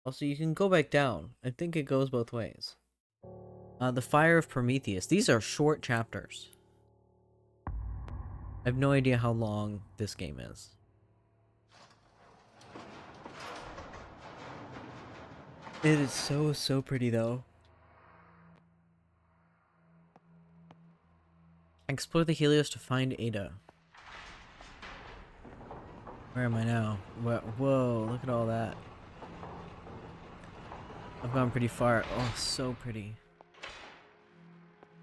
Also, you can go back down. I think it goes both ways. The Fire of Prometheus. These are short chapters. I have no idea how long this game is. It is so pretty though. Explore the Helios to find Ada. Where am I now? Whoa, look at all that. I've gone pretty far. Oh, so pretty.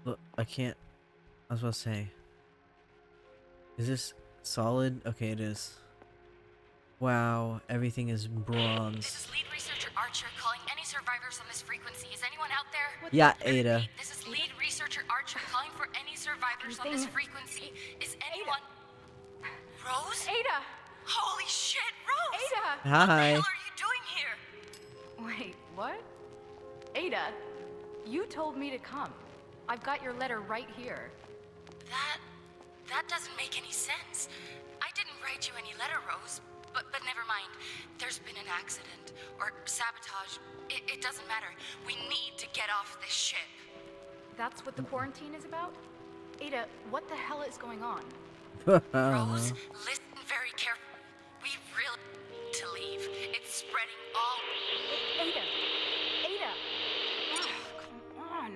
Look, I can't. I was about to say. Is this solid? Okay, it is. Wow, everything is bronze. This is lead researcher Archer calling any survivors on this frequency. Is anyone out there? Yeah, Ada. This is lead researcher Archer calling for any survivors on this frequency. Is anyone... Rose? Ada! Holy shit, Rose! Ada! What the Hi. hell are you doing here? Wait, what? Ada, you told me to come. I've got your letter right here. That doesn't make any sense. I didn't write you any letter, Rose. But never mind. There's been an accident. Or sabotage. It doesn't matter. We need to get off this ship. That's what the quarantine is about? Ada, what the hell is going on? Rose, listen very carefully. We really need to leave. It's spreading all... Ada! Ada! Ugh, come on.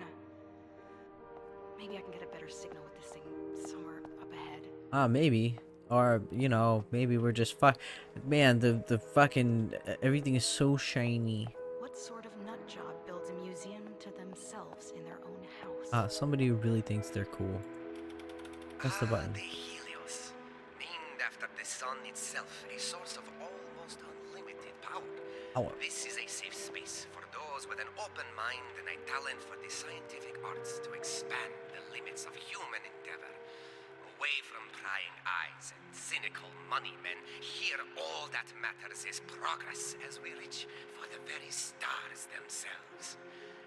Maybe I can get a better signal with this thing somewhere up ahead. Maybe. Or, you know, maybe we're just Man, the fucking... Everything is so shiny. What sort of nut job builds a museum to themselves in their own house? Somebody who really thinks they're cool. Press the button. The Helios, named after the sun itself, a source of almost unlimited power. This is a safe space for those with an open mind and a talent for the scientific arts to expand the limits of human endeavor. Away from prying eyes and cynical money men, here all that matters is progress as we reach for the very stars themselves.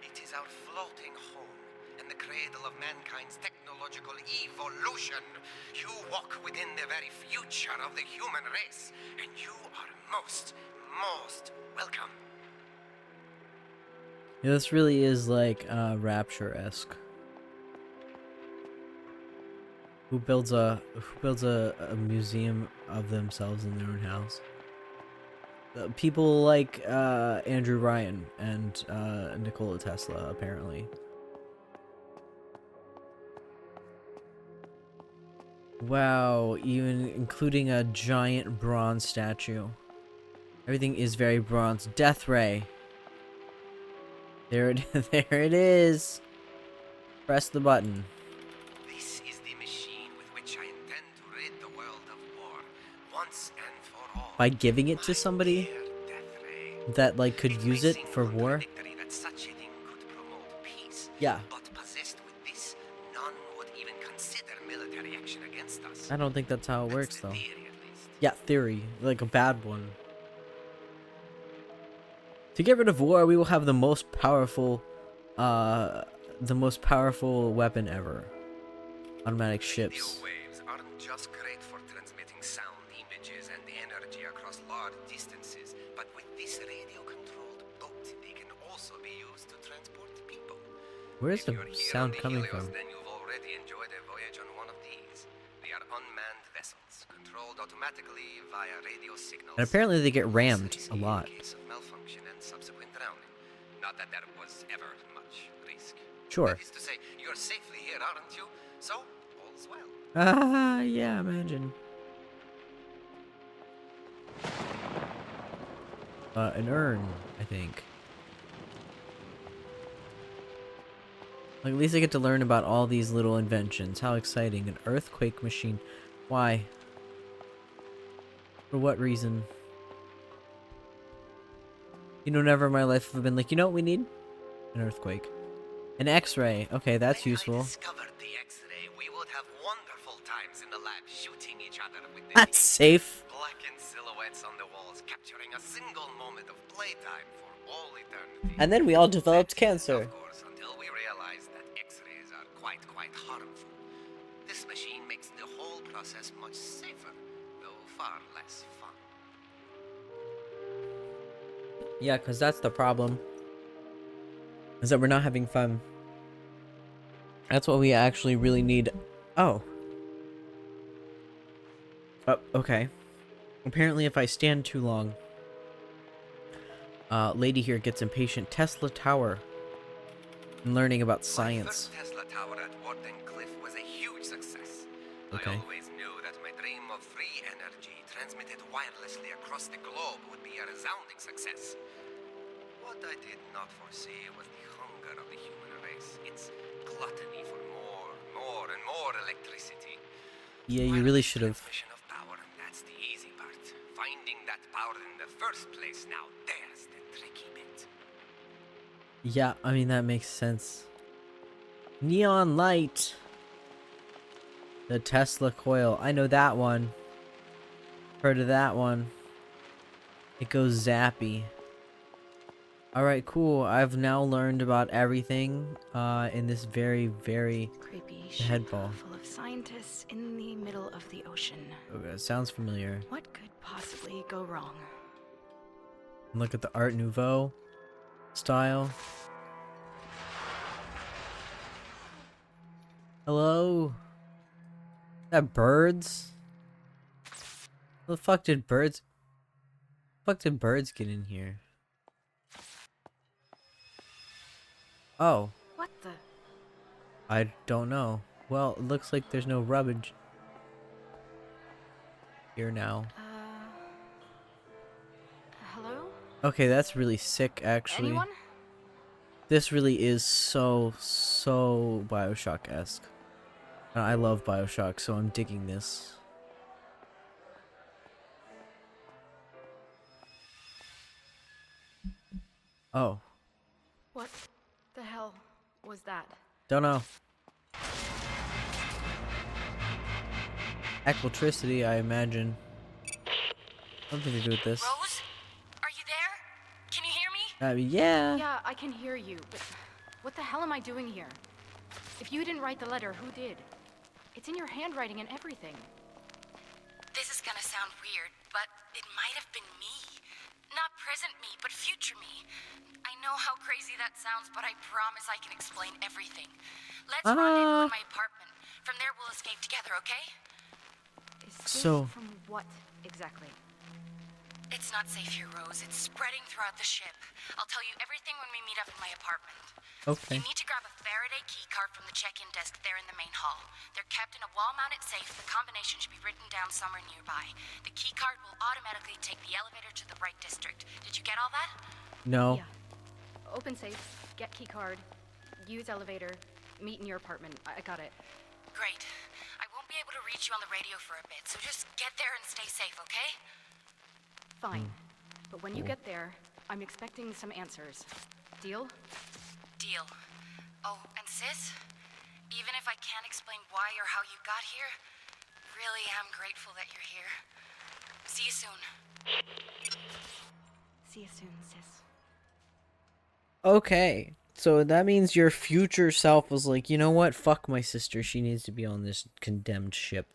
It is our floating home and the cradle of mankind's technological evolution. You walk within the very future of the human race, and you are most welcome. Yeah, this really is like Rapture-esque. Who builds a museum of themselves in their own house? People like Andrew Ryan and Nikola Tesla, apparently. Wow, even including a giant bronze statue. Everything is very bronze. Death Ray. There it there it is. Press the button. This is the machine with which I intend to rid the world of war, once and for all. By giving it to My somebody dear Death Ray. that like could It use may it seem for war. contradictory that such a thing could promote peace, Yeah. but possessed with this, none would even consider military action against us. I don't think that's how it That's works the though. theory, at least. Yeah, theory. Like a bad one. To get rid of war, we will have the most powerful weapon ever. Automatic Radio ships. waves aren't just great for transmitting sound, images, and energy across large distances, but with this radio-controlled boat, they can also be used to transport people. Where's If the you're here sound on the coming Helios, from? then you've already enjoyed a voyage on one of these. They are unmanned vessels, controlled automatically via radio signals. And apparently they get rammed a Risky lot. In case of malfunction and subsequent drowning. Not that there was ever much risk. Sure. That is to say, you're safely here, aren't you? So, all's well. Ah, yeah, imagine. An urn, I think. Like, at least I get to learn about all these little inventions. How exciting. An earthquake machine. Why? For what reason? You know, never in my life have I been like, you know what we need? An earthquake. An X-ray. Okay, that's When useful. I discovered the X-ray, we would have wonderful times in the lab shooting each other with the That's safe. blackened silhouettes on the walls, capturing a single moment of playtime for all eternity. And then we all developed cancer. Of course, until we realized that X-rays are quite harmful. This machine makes the whole process much safer, though far less fun. Yeah, because that's the problem. Is that we're not having fun. That's what we actually really need. Oh. Oh, okay. Apparently if I stand too long, lady here gets impatient. Tesla Tower. I'm learning about My science. first Tesla tower at Wardenclyffe was a huge success. Okay. I always knew that my dream of free energy transmitted wirelessly across the globe would be a resounding success. What I did not foresee was the hunger of the human race. Its gluttony for more and more electricity. Yeah, you really Wireless should have. transmission of power, that's the easy part. Finding that power in the first place, now there's the tricky bit. Yeah, I mean, that makes sense. Neon light. The Tesla coil. I know that one. Heard of that one. It goes zappy. Alright, cool. I've now learned about everything in this very, very Creepy the ship head ball. full of scientists in the middle of the ocean. Okay, sounds familiar. What could possibly go wrong? Look at the Art Nouveau style. Hello? That birds? How the fuck did birds? Fuck did birds get in here? Oh, What the? I don't know. Well, it looks like there's no rubbish here now. Hello? Okay, that's really sick, actually. Anyone? This really is so Bioshock-esque. And I love Bioshock, so I'm digging this. Oh, What the hell was that? don't know. Electricity, I imagine. Something to do with this. Rose? Are you there? Can you hear me? Yeah. Yeah, I can hear you, but what the hell am I doing here? If you didn't write the letter, who did? It's in your handwriting and everything. This is gonna sound weird, but it might have been me. Not present me, but future me. I know how crazy that sounds, but I promise I can explain everything. Let's rendezvous in my apartment. From there, we'll escape together, okay? Is this So- from what exactly? It's not safe here, Rose. It's spreading throughout the ship. I'll tell you everything when we meet up in my apartment. Okay. You need to grab a Faraday key card from the check-in desk there in the main hall. They're kept in a wall-mounted safe. The combination should be written down somewhere nearby. The key card will automatically take the elevator to the right district. Did you get all that? No. Yeah. Open safe, get key card, use elevator, meet in your apartment. I got it. Great. I won't be able to reach you on the radio for a bit, so just get there and stay safe, okay? Fine. But when you get there, I'm expecting some answers. Deal? Deal. Oh, and sis, even if I can't explain why or how you got here, really am grateful that you're here. See you soon. See you soon, sis. Okay. So that means your future self was like, you know what? Fuck my sister. She needs to be on this condemned ship.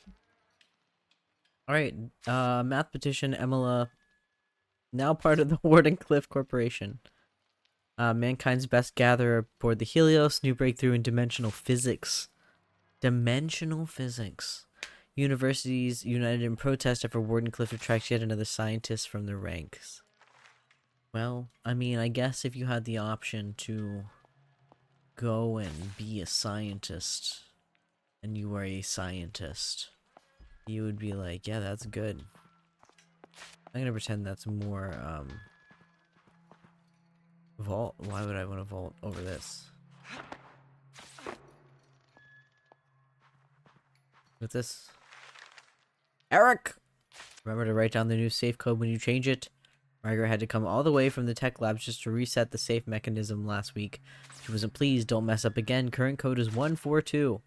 Alright. Mathematician Emila. Now part of the Wardenclyffe Corporation. Mankind's best gatherer aboard the Helios. New breakthrough in dimensional physics. Dimensional physics. Universities united in protest after Wardenclyffe attracts yet another scientist from the ranks. Well, I mean, I guess if you had the option to go and be a scientist, and you were a scientist, you would be like, yeah, that's good. I'm gonna pretend that's more, vault. Why would I want to vault over this? With this? Eric! Remember to write down the new safe code when you change it. Margaret had to come all the way from the tech labs just to reset the safe mechanism last week. She wasn't pleased. Don't mess up again. Current code is 142.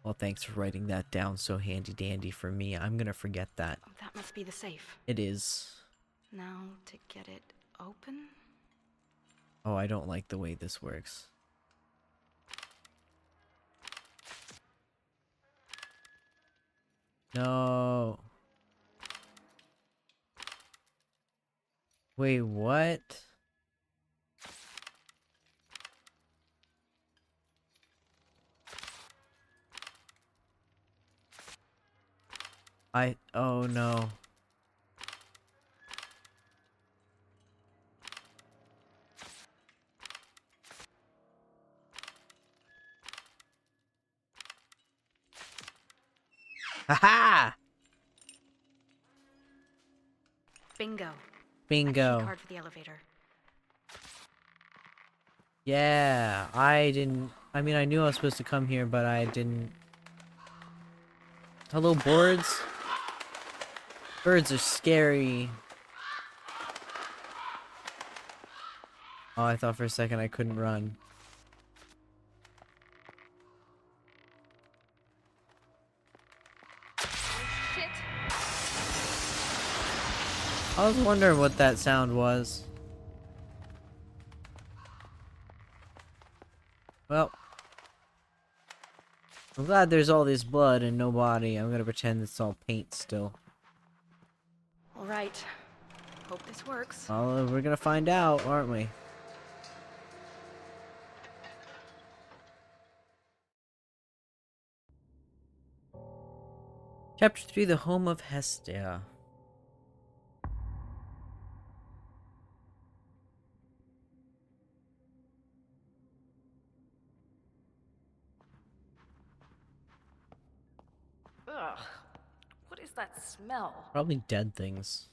Well, thanks for writing that down so handy dandy for me. I'm gonna forget that. That must be the safe. It is. Now to get it open? Oh, I don't like the way this works. No. Wait, what? Oh no. Haha! Bingo. A key Bingo. card for the elevator. Yeah, I mean, I knew I was supposed to come here, but I didn't. Hello, birds. Birds are scary. Oh, I thought for a second I couldn't run. Shit. I was wondering what that sound was. Well, I'm glad there's all this blood and no body. I'm gonna pretend it's all paint still. All right. Hope this works. Well, we're gonna find out, aren't we? Chapter 3, The Home of Hestia. Ugh. What is that smell? Probably dead things.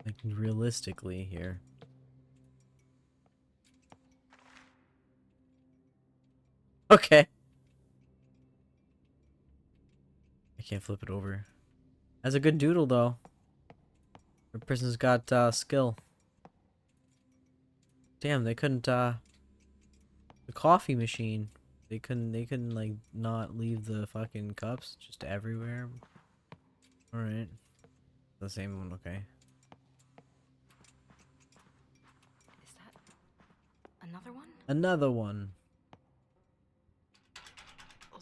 Like, realistically here. Okay. I can't flip it over. That's a good doodle, though. The person's got, skill. Damn, they couldn't, the coffee machine. They couldn't, like, not leave the fucking cups just everywhere. Alright. The same one, okay. Is that another one? Another one.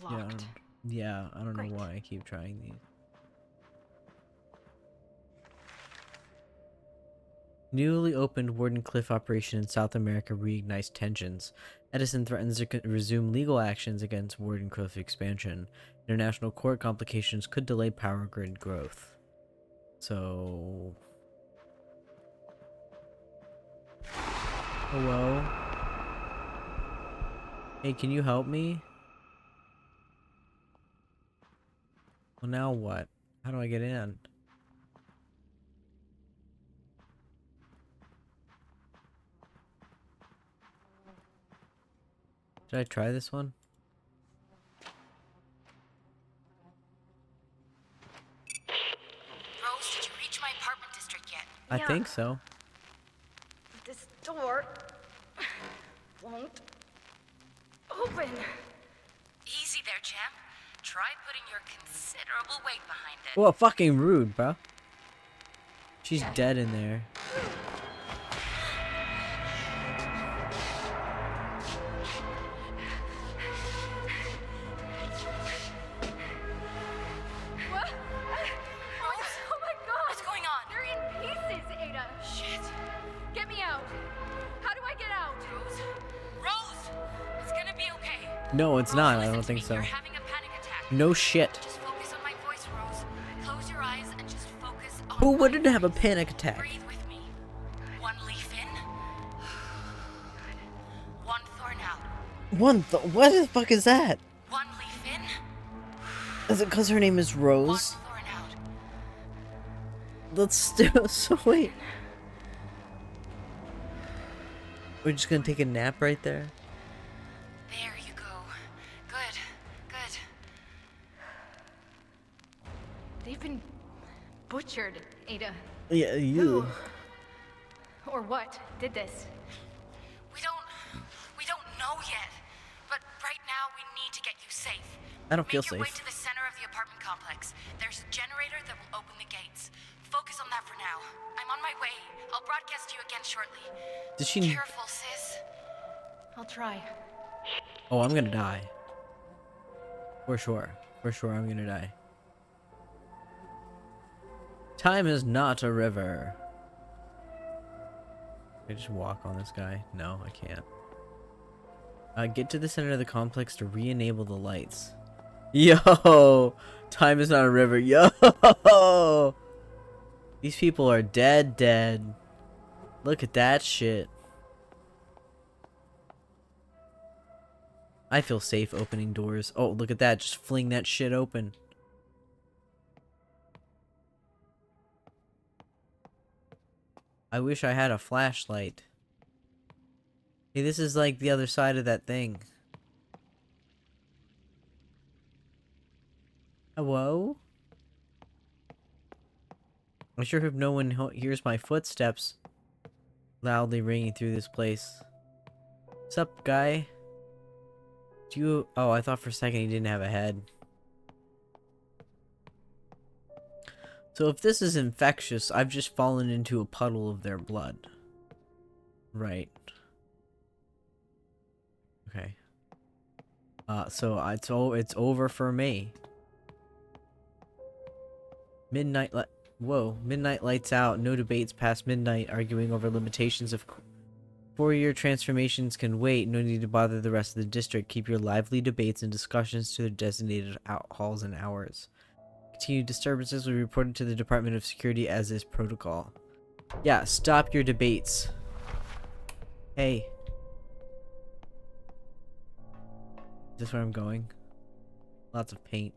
Locked. Yeah, I don't Great. know why I keep trying these. Newly opened Wardenclyffe operation in South America reignites tensions. Edison threatens to resume legal actions against Wardenclyffe expansion. International court complications could delay power grid growth. So... Hello? Hey, can you help me? Well, now what? How do I get in? Did I try this one? Rose, did you reach my apartment district yet? I Yeah. think so. This door won't open. Easy there, champ. Try putting your considerable weight behind it. Well, fucking rude, bro. She's dead in there. What? Rose? Oh my god! What's going on? They're in pieces, Ada! Shit. Get me out! How do I get out? Rose? Rose! It's gonna be okay. No, it's Rose, not. I listen don't to think me. so. You're having a panic attack. No shit. Just focus on my voice, Rose. Close your eyes and just focus on Who my wouldn't have a voice. panic attack? Breathe with me. One leaf in. One thorn out. What the fuck is that? One leaf in. Is it because her name is One Rose? thorn out. Let's still. So wait. We're just gonna take a nap right there? There you go. Good. Good. They've been butchered, Ada. Yeah, you. Or what did this? We don't know yet. But right now we need to get you safe. I don't feel Make your way safe. to the center of the apartment complex. There's a generator that will open the gates. Focus on that for now. I'm on my way. I'll broadcast to you again shortly. Did she? Careful, sis. I'll try. Oh, I'm gonna die. For sure. For sure, I'm gonna die. Time is not a river. Can I just walk on this guy? No, I can't. Get to the center of the complex to re-enable the lights. Yo! Time is not a river. Yo! These people are dead. Look at that shit. I feel safe opening doors. Oh, look at that. Just fling that shit open. I wish I had a flashlight. Hey, this is like the other side of that thing. Hello? I sure hope no one hears my footsteps loudly ringing through this place. What's up, guy? Do you... Oh, I thought for a second he didn't have a head. So if this is infectious, I've just fallen into a puddle of their blood. Right. Okay. So it's over for me. Midnight lights out. No debates past midnight, arguing over limitations of four-year transformations can wait. No need to bother the rest of the district. Keep your lively debates and discussions to their designated halls and hours. Continued disturbances will be reported to the Department of Security as is protocol. Yeah, stop your debates. Hey. Is this where I'm going? Lots of paint.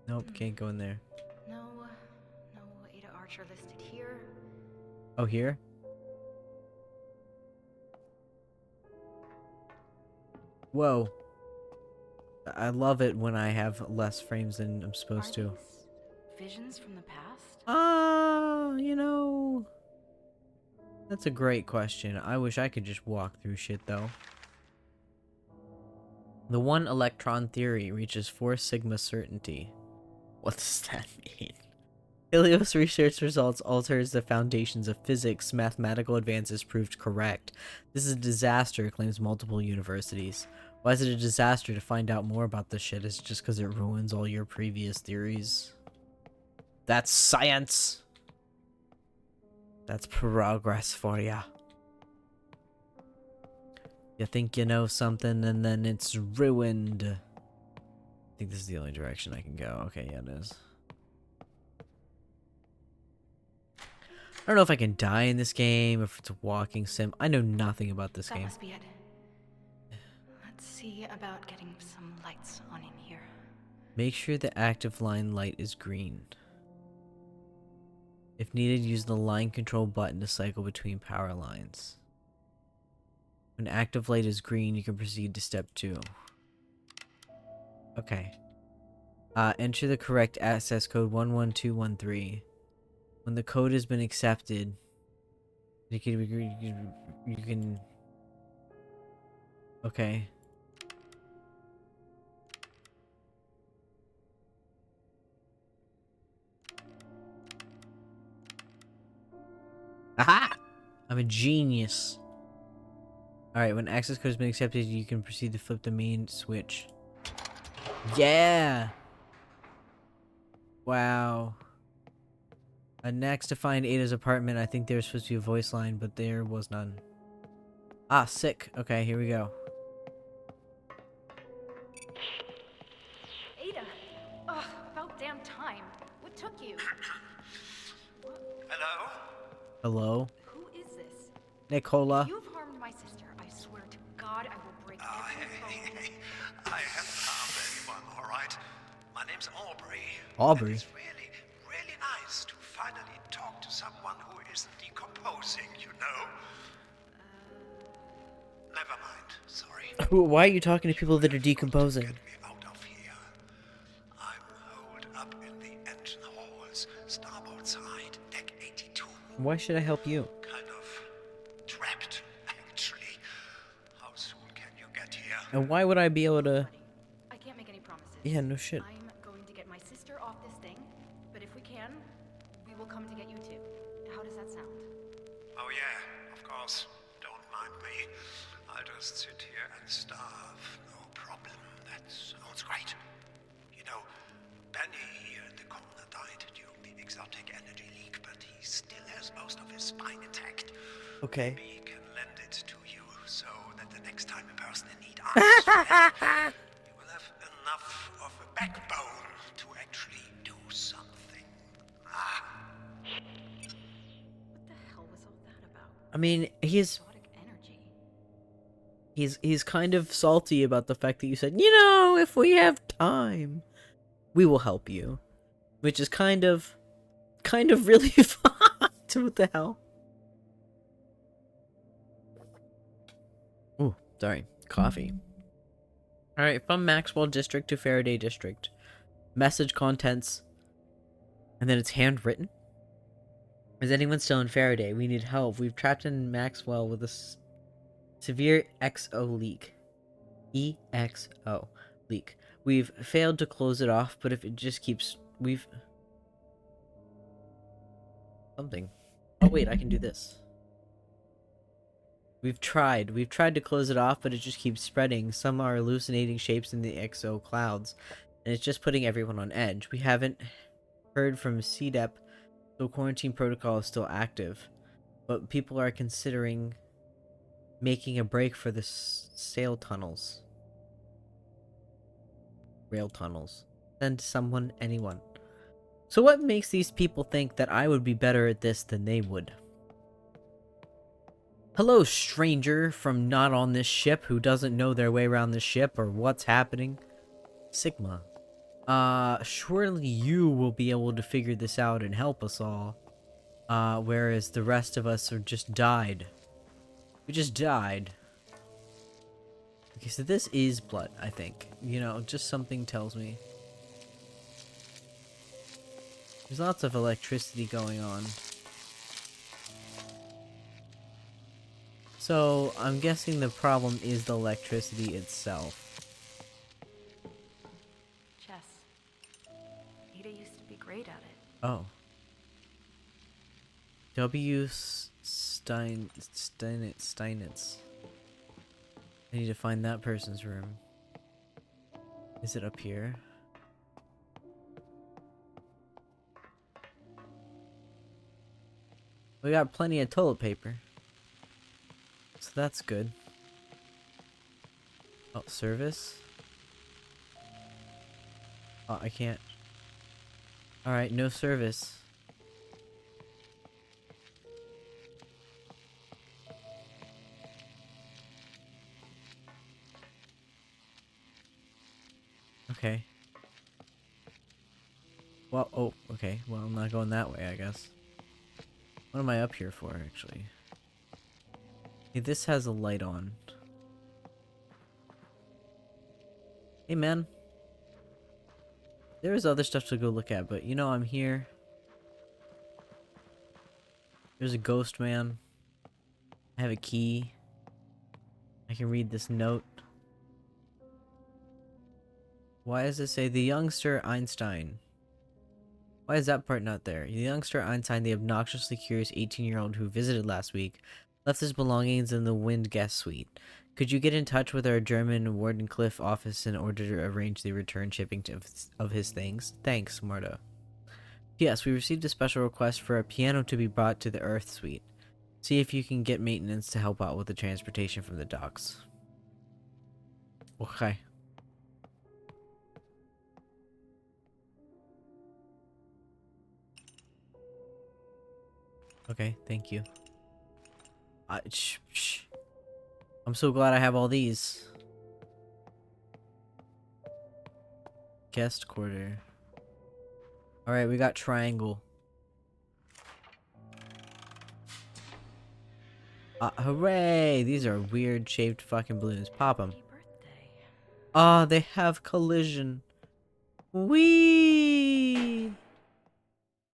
Nope, can't go in there. No Ada Archer listed here. Oh, here? Whoa. I love it when I have less frames than I'm supposed to. Visions from the past? You know... That's a great question. I wish I could just walk through shit, though. The one electron theory reaches 4 sigma certainty. What does that mean? Helios research results alters the foundations of physics. Mathematical advances proved correct. This is a disaster, claims multiple universities. Why is it a disaster? To find out more about this shit is just because it ruins all your previous theories. That's science! That's progress for ya. You think you know something and then it's ruined. I think this is the only direction I can go. Okay, yeah, it is. I don't know if I can die in this game, if it's a walking sim. I know nothing about this game. That must be it. Let's see about getting some lights on in here. Make sure the active line light is green. If needed, use the line control button to cycle between power lines. When active light is green, you can proceed to step 2. Okay. Enter the correct access code 11213. When the code has been accepted, you can... Okay. Aha! I'm a genius. Alright, when access code has been accepted, you can proceed to flip the main switch. Yeah! Wow. Next to find Ada's apartment. I think there was supposed to be a voice line, but there was none. Ah, sick. Okay, here we go. Ada! Ugh, about damn time. What took you? Hello? Hello? Who is this? Nicola. If you've harmed my sister, I swear to God I will break every bone. I haven't harmed anyone, all right? My name's Aubrey. Aubrey? And it's really, really nice to finally talk to someone who isn't decomposing, you know? Never mind, sorry. Why are you talking to people that are decomposing? Get me out of here. I'm holed up in the engine halls, starboard side, deck 82. Why should I help you? Kind of trapped, actually. How soon can you get here? And why would I be able to... I can't make any promises. Yeah, no shit. I'm going to get my sister off this thing, but if we can, we will come to get you too. How does that sound? Oh yeah, of course. Don't mind me. I'll just sit here and starve. No problem. That sounds great. You know, Benny here in the corner died during the exotic energy leak, but he still has most of his spine intact. Okay. Maybe he can lend it to you so that the next person in need answers to that, you will have enough of a backbone to actually do something. Ah. What the hell was all that about? I mean, he's Exotic energy. he's kind of salty about the fact that you said, you know, if we have time, we will help you, which is kind of really fucked. What the hell? Oh, sorry, coffee. All right, from Maxwell District to Faraday District, message contents, and then it's handwritten. Is anyone still in Faraday? We need help. We've trapped in Maxwell with a severe XO leak. EXO leak. We've failed to close it off, but if it just keeps... Something. Oh wait, I can do this. We've tried to close it off, but it just keeps spreading. Some are hallucinating shapes in the XO clouds, and it's just putting everyone on edge. We haven't heard from CDEP, so quarantine protocol is still active, but people are considering making a break for the rail tunnels. Send someone, anyone. So what makes these people think that I would be better at this than they would? Hello, stranger from not on this ship who doesn't know their way around the ship or what's happening. Sigma. Surely you will be able to figure this out and help us all. Whereas the rest of us are just died. We just died. Okay, so this is blood, I think. You know, just something tells me. There's lots of electricity going on. So, I'm guessing the problem is the electricity itself. Chess. Ada used to be great at it. Oh. W. Steinitz. I need to find that person's room. Is it up here? We got plenty of toilet paper. So that's good. Oh, service? Oh, I can't. Alright, no service. Okay. Well, oh, okay. Well, I'm not going that way, I guess. What am I up here for, actually? Hey, this has a light on. Hey, man. There is other stuff to go look at, but you know I'm here. There's a ghost man. I have a key. I can read this note. Why does it say the youngster Einstein? Why is that part not there? The youngster Einstein, the obnoxiously curious 18-year-old who visited last week, left his belongings in the Wind guest suite. Could you get in touch with our German Wardenclyffe office in order to arrange the return shipping of his things? Thanks, Marta. Yes, we received a special request for a piano to be brought to the Earth suite. See if you can get maintenance to help out with the transportation from the docks. Okay. Okay, thank you. I'm so glad I have all these. Guest quarter. Alright, we got triangle. Hooray! These are weird shaped fucking balloons. Pop them. Happy birthday. Ah, they have collision. Whee!